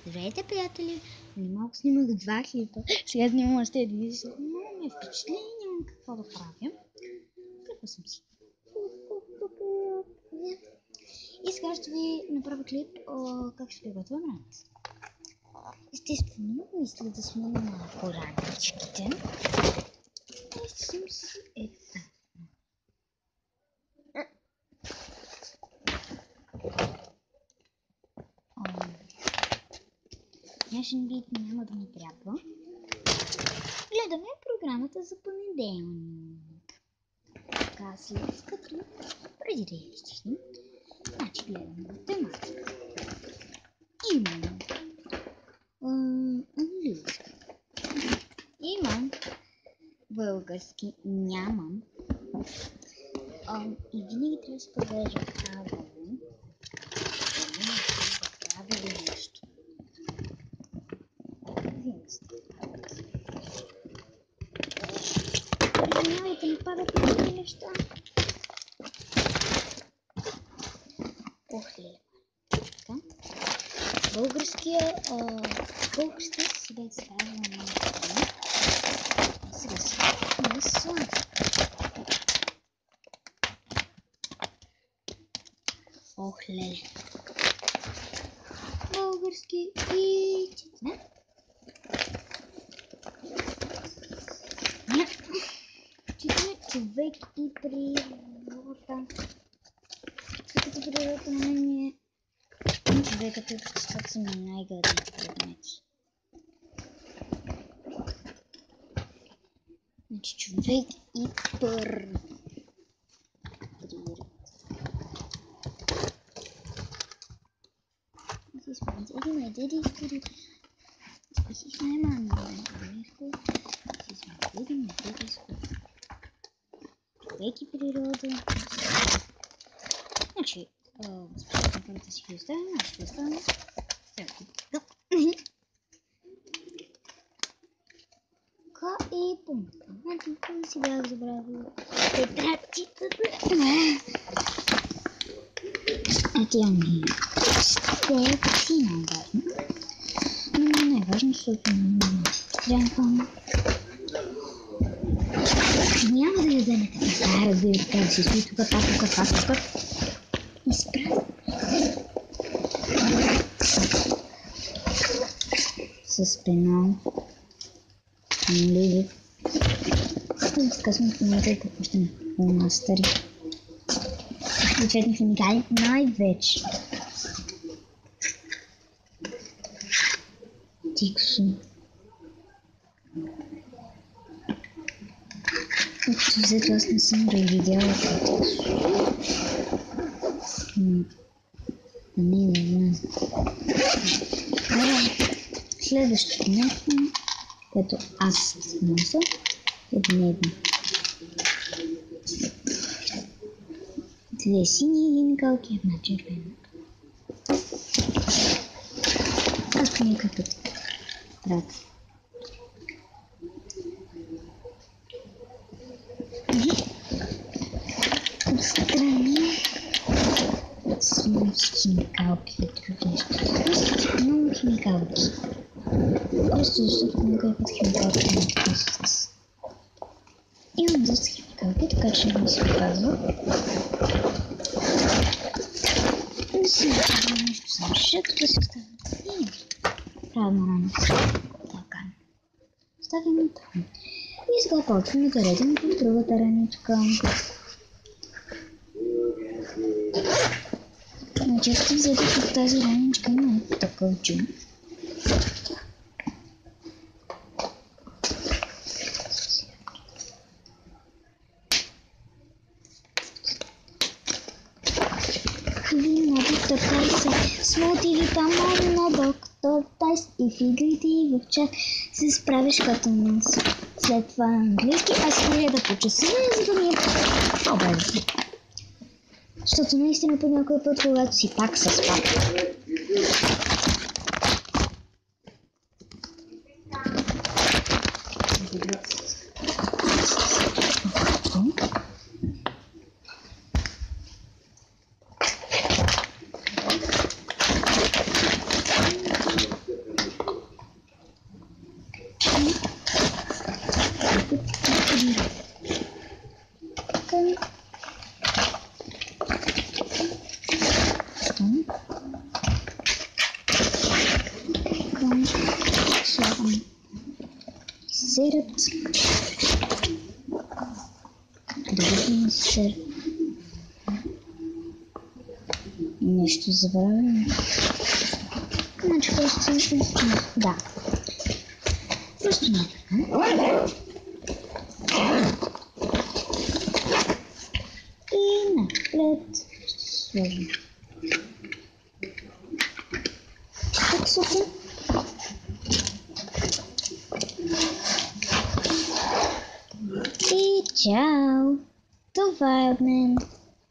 Здравейте, приятели! Малко снимах 2 клипа. Сега снимам още един. Много ме впечатли и нямам какво да правя. Клипа съм си. И сега ще ви направя клип как ще приготвя мраз. Естествено, мисля да сменя порадичките. И съм си Днешен бит няма да ми трябва. Гледаме програмата за понеделник. Така след като преди да я изчистим. Значи гледаме тематика. Имам английски. Имам български. Нямам. И винаги трябва да се провежда правилно. Правилно нещо. Извинявайте, не падат някакви неща. Охле. Така. Българския сега изказвам на страна. Сега не слага. Охле. Български и читане. Читаме човек и природа. Като природата на мен е човекът и обществото са ми най-гадните предмети. Значи човек и природа. Човек и природа. Значи, първата си ги оставим, ще оставим. К и пункта. Значи, да си бях забравил тетрадчицата. Тя ми е сина важно. Но не е важно, защото трябва няма да я вземете така, разбирате как си стои тук, пак. Изправя. С пенал. Нали? Разказвам в момента и какво ще настъри. Бюджетни химикали най-вече. Тиксо. Общо взето аз не съм видяла Тиксо. Не знам. Следващото нещо, което аз нося, е дневно. 2 сини химикалки, 1 червена. Аз по някакъв път правя. Отстрани съм с химикалки и други неща. Много химикалки. Просто защото някой път химикалки не писат. Имам доста химикалки, така че не се казва. Не си направя нещо за мъжа, като си оставя и правилно рано. Така. Ставим там. И сега почваме да редим по другата раничка. Значи ще взете в тази раничка има такъв джум. Смотили там на доктор Тайс и в игрите и в чат се справиш като нас. След това на английски аз гледа по часове, за да ми е по-бързо. Защото наистина по някой път, когато си пак с пак. сирът. Добавим сир. Нещо забравяме. Значи просто... Да. Просто не така. И напред ще сложим кексото. И чао! Това е от мен.